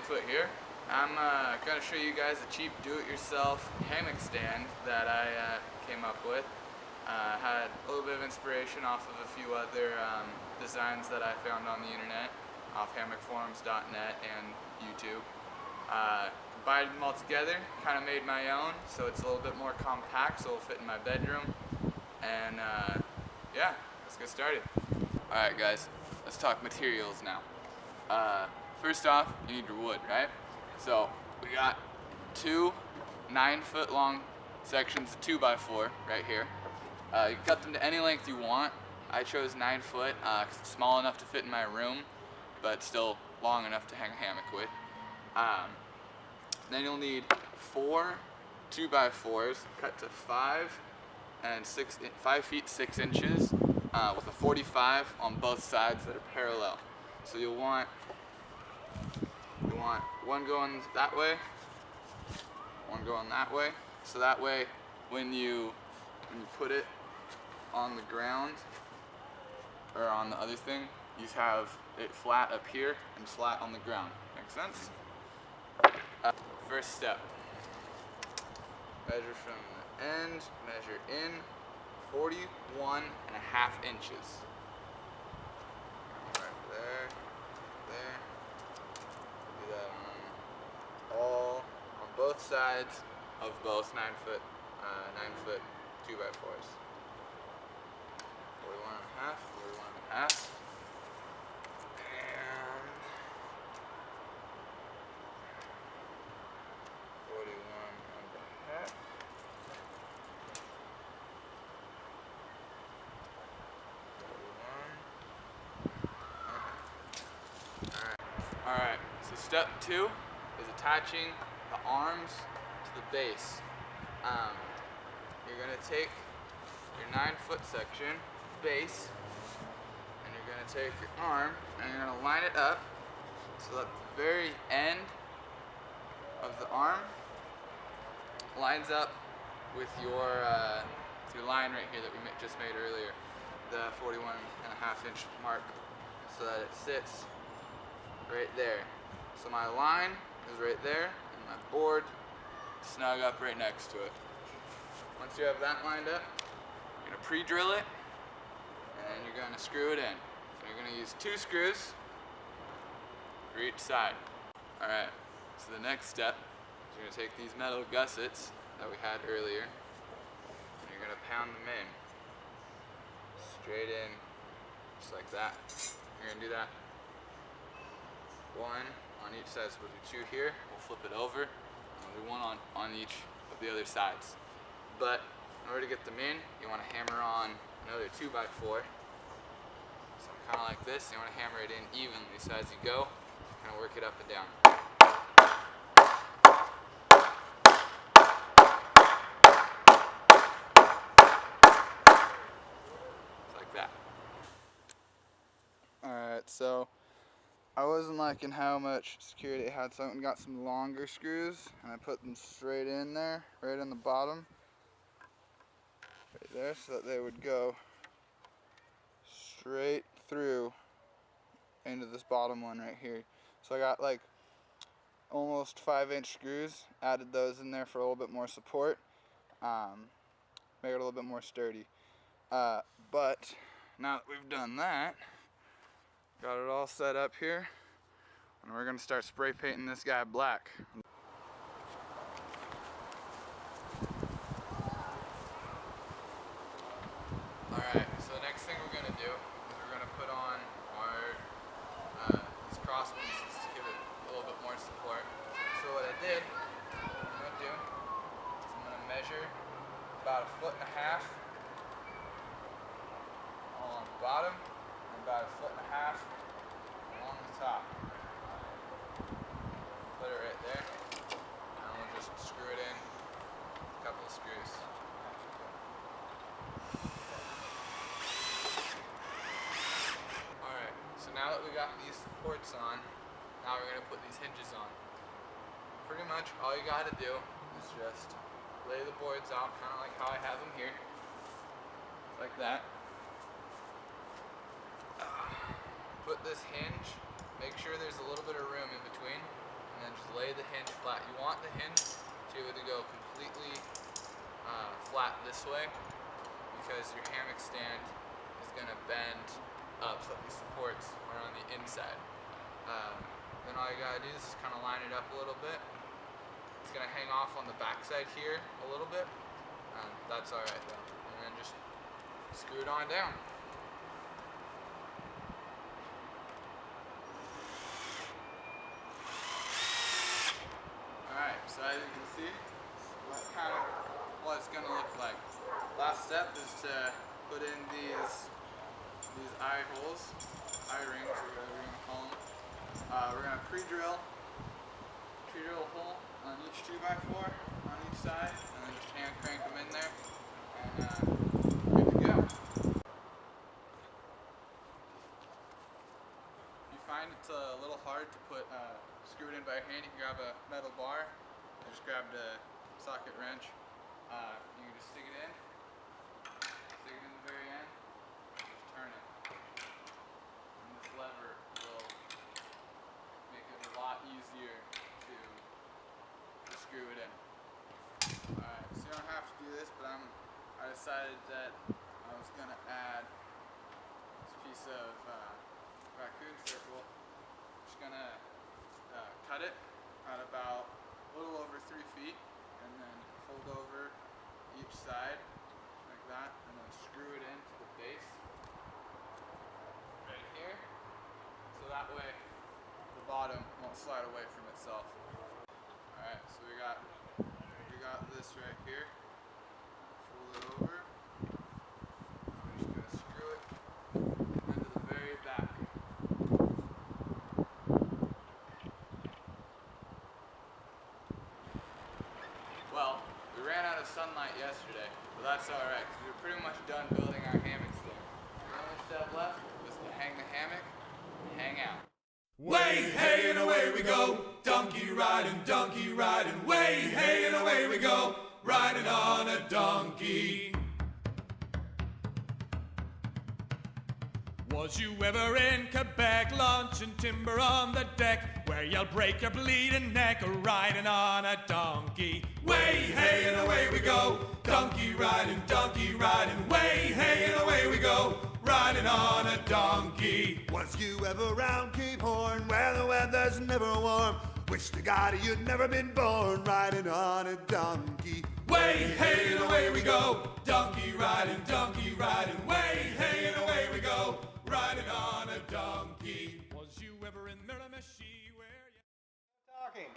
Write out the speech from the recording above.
Bigfoot here. I'm going to show you guys a cheap do-it-yourself hammock stand that I came up with. Had a little bit of inspiration off of a few other designs that I found on the internet, off hammockforums.net and YouTube. Combined them all together, kind of made my own, so it's a little bit more compact, so it'll fit in my bedroom. And yeah, let's get started. Alright guys, let's talk materials now. First off, you need your wood, right? So we got two 9-foot long sections of 2x4 right here. You can cut them to any length you want. I chose 9 foot because it's small enough to fit in my room, but still long enough to hang a hammock with. Then you'll need 4 2x4s cut to 5 feet 6 inches with a 45 on both sides that are parallel. So you'll want one going that way, one going that way. So that way, when you put it on the ground or on the other thing, you have it flat up here and flat on the ground. Make sense? First step. Measure from the end. Measure in 41.5 inches. Right there. There. Do that on both sides of both 9 foot 2x4s. 41.5, 41.5, and 41.5. Alright, so step 2 is attaching the arms to the base. You're going to take your 9-foot section, base, and you're going to take your arm and you're going to line it up so that the very end of the arm lines up with your line right here that we just made earlier, the 41.5 inch mark, so that it sits right there. So my line is right there and my board is snug up right next to it. Once you have that lined up, you're going to pre-drill it and you're going to screw it in. So you're going to use 2 screws for each side. Alright, so the next step is you're going to take these metal gussets that we had earlier and you're going to pound them in. Straight in, just like that. You're going to do that 1 on each side, so we'll do 2 here, we'll flip it over, and we'll do 1 on each of the other sides. But in order to get them in, you want to hammer on another 2x4. So kind of like this, you want to hammer it in evenly, so as you go, kind of work it up and down. Just like that. Alright, so I wasn't liking how much security it had, so I went and got some longer screws, and I put them straight in there, right on the bottom, right there, so that they would go straight through into this bottom one right here. So I got like almost 5-inch screws, added those in there for a little bit more support, make it a little bit more sturdy. But now that we've done that, got it all set up here, and we're going to start spray painting this guy black. Alright, so the next thing we're going to do is we're going to put on our these cross pieces to give it a little bit more support. So what I did, I'm going to do is I'm going to measure about 1.5 feet along the bottom and about 1.5 feet along the top. Put it right there, and we'll just screw it in a couple of screws. Alright, so now that we got these supports on, now we're going to put these hinges on. Pretty much all you got to do is just lay the boards out, kind of like how I have them here, like that. Put this hinge, make sure there's a little bit of room in between, and then just lay the hinge flat. You want the hinge to be able to go completely flat this way, because your hammock stand is going to bend up so that the supports are on the inside. Then all you gotta do is just kind of line it up a little bit. It's going to hang off on the back side here a little bit. That's alright though. And then just screw it on down. Alright, so as you can see, what it's going to look like. Last step is to put in these eye holes, eye rings, or whatever you want to call them. We're going to pre-drill a hole on each 2x4 on each side, and then just hand crank them in there, and good to go. If you find it's a little hard to screw it in by hand, you can grab a metal bar. I just grabbed a socket wrench. You can just stick it in the very end, and just turn it. And this lever will make it a lot easier to screw it in. Alright, so you don't have to do this, but I decided that I was going to add this piece of raccoon circle. Just going to cut it at about a little over 3 feet, and then fold over each side like that, and then screw it into the base right here, so that way the bottom won't slide away from itself. Alright, so we got this right here. Fold it over. We're just going to screw it into the very back. Well, we ran out of sunlight yesterday, but that's alright, because we were pretty much done building our hammocks there. The only step left was to hang the hammock and hang out. Way, hey, and away we go, donkey riding, way, hey, and away we go, riding on a donkey. Was you ever in Quebec, launching timber on the deck, where you'll break your bleeding neck, riding on a donkey? Way, hey, and away we go, donkey riding, way, hey, and away we go, riding on a donkey. Was you ever round Cape Horn, where the weather's never warm? Wish to God you'd never been born, riding on a donkey. Way, hey, and away we go, donkey riding, way, hey, and away we go, riding on a donkey. Was you ever in Miramichi, where you... Talking.